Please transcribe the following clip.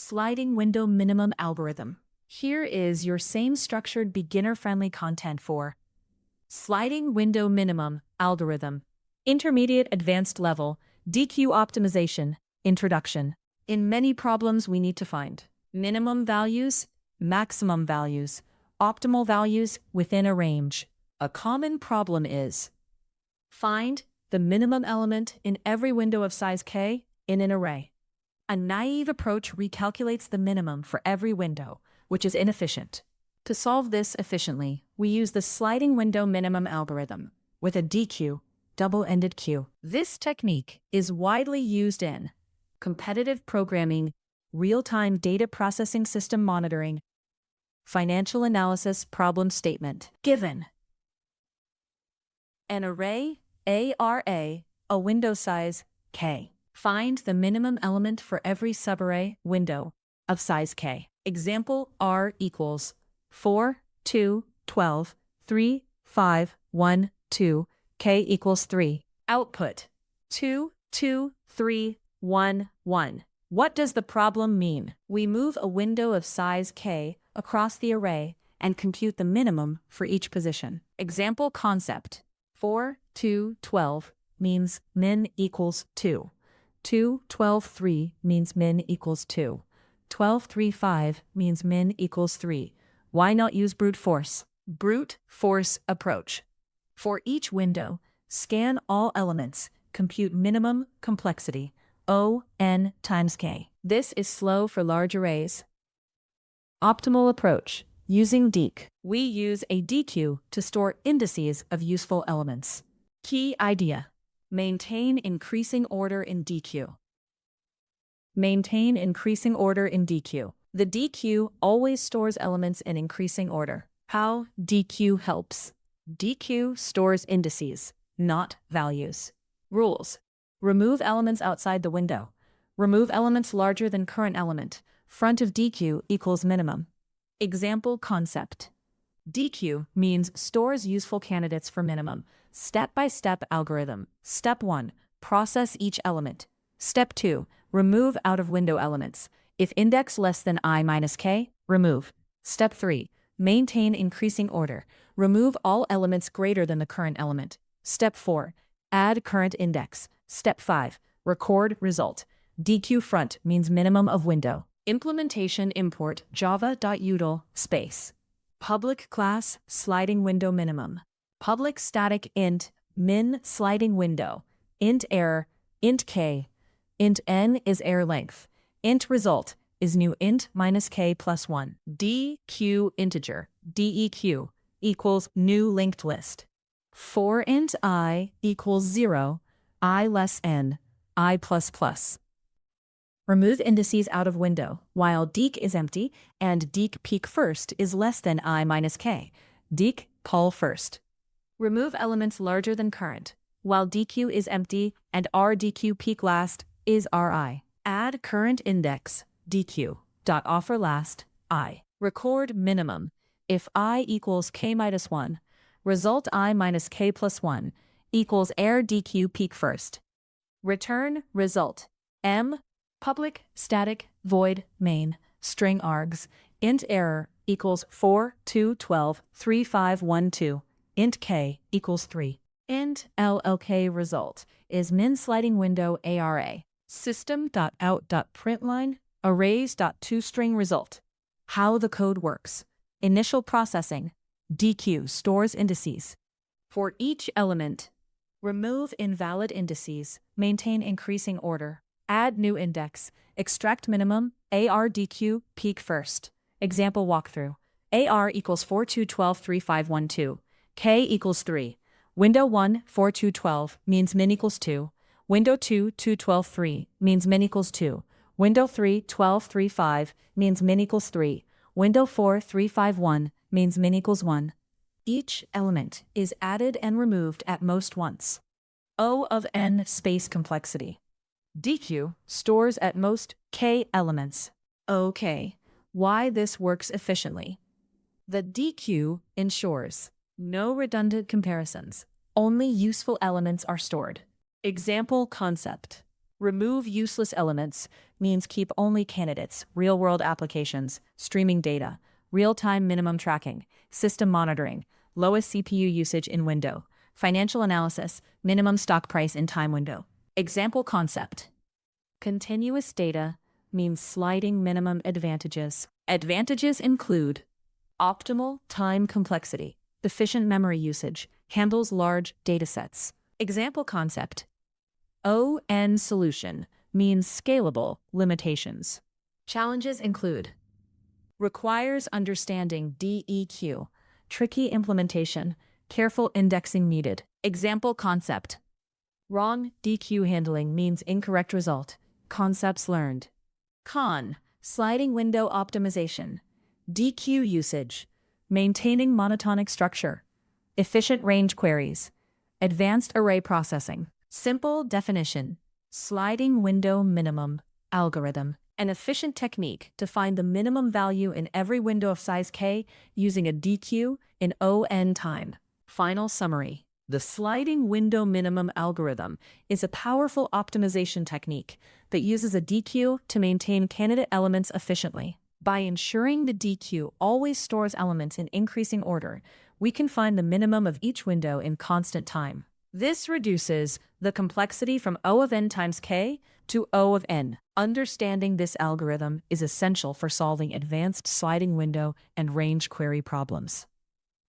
Sliding window minimum algorithm. Here is your same structured beginner-friendly content for sliding window minimum algorithm. Intermediate advanced level, DQ optimization, introduction. In many problems we need to find minimum values, maximum values, optimal values within a range. A common problem is find the minimum element in every window of size k in an array. A naive approach recalculates the minimum for every window, which is inefficient. To solve this efficiently, we use the sliding window minimum algorithm with a DQ, double-ended queue. This technique is widely used in competitive programming, real-time data processing system monitoring, financial analysis problem statement. Given an array, ARA, a window size, K. Find the minimum element for every subarray window of size K. Example R equals 4, 2, 12, 3, 5, 1, 2, K equals 3. Output 2, 2, 3, 1, 1. What does the problem mean? We move a window of size K across the array and compute the minimum for each position. Example concept 4, 2, 12 means min equals 2. 2, 12, 3 means min equals 2. 12, 3, 5 means min equals 3. Why not use brute force? Brute force approach. For each window, scan all elements, compute minimum complexity, O, n times k. This is slow for large arrays. Optimal approach. Using deque. We use a DQ to store indices of useful elements. Key idea. Maintain increasing order in DQ. Maintain increasing order in DQ. The DQ always stores elements in increasing order. How DQ helps. DQ stores indices, not values. Rules. Remove elements outside the window. Remove elements larger than current element. Front of DQ equals minimum. Example concept. DQ means stores useful candidates for minimum. Step-by-step algorithm. Step 1. Process each element. Step 2. Remove out-of-window elements. If index less than I minus k, remove. Step 3. Maintain increasing order. Remove all elements greater than the current element. Step 4. Add current index. Step 5. Record result. DQ front means minimum of window. Implementation import java.util space. Public class sliding window minimum. Public static int min sliding window. Int error, int k. Int n is error length. Int result is new int minus k plus 1. DQ integer, DEQ, equals new linked list. For int I equals 0, I less n, I plus plus. Remove indices out of window, while deque is empty and deque peak first is less than I minus k. Deque call first. Remove elements larger than current, while DQ is empty and RDQ peak last is RI. Add current index, DQ, dot offer last, I. Record minimum. If I equals k minus 1, result I minus k plus 1 equals error DQ peak first. Return result. M, public, static, void, main, string args, int error equals 4, 2, 12, 3, 5, 1, 2. Int k equals 3. Int LLK result is min sliding window ARA. System.out.println arrays.toString result. How the code works. Initial processing. DQ stores indices. For each element, remove invalid indices, maintain increasing order, add new index, extract minimum, ARDQ peak first. Example walkthrough. AR equals 4, 2, 12, 3, 5, 1, 2. K equals 3. Window 1, 4, 2, 12 means min equals 2. Window 2, 2, 12, 3 means min equals 2. Window 3, 12, 3, 5 means min equals 3. Window 4, 3, 5, 1 means min equals 1. Each element is added and removed at most once. O of n space complexity. DQ stores at most k elements. Okay, why this works efficiently. The DQ ensures no redundant comparisons. Only useful elements are stored. Example concept. Remove useless elements means keep only candidates, real-world applications, streaming data, real-time minimum tracking, system monitoring, lowest CPU usage in window, financial analysis, minimum stock price in time window. Example concept. Continuous data means sliding minimum advantages. Advantages include optimal time complexity, efficient memory usage, handles large datasets. Example concept. ON solution means scalable limitations. Challenges include requires understanding DEQ, tricky implementation, careful indexing needed. Example concept. Wrong DQ handling means incorrect result. Concepts learned. Con, sliding window optimization. DQ usage, maintaining monotonic structure. Efficient range queries. Advanced array processing. Simple definition. Sliding window minimum algorithm. An efficient technique to find the minimum value in every window of size K using a DQ in ON time. Final summary. The sliding window minimum algorithm is a powerful optimization technique that uses a DQ to maintain candidate elements efficiently. By ensuring the DQ always stores elements in increasing order, we can find the minimum of each window in constant time. This reduces the complexity from O of n times K to O of n. Understanding this algorithm is essential for solving advanced sliding window and range query problems.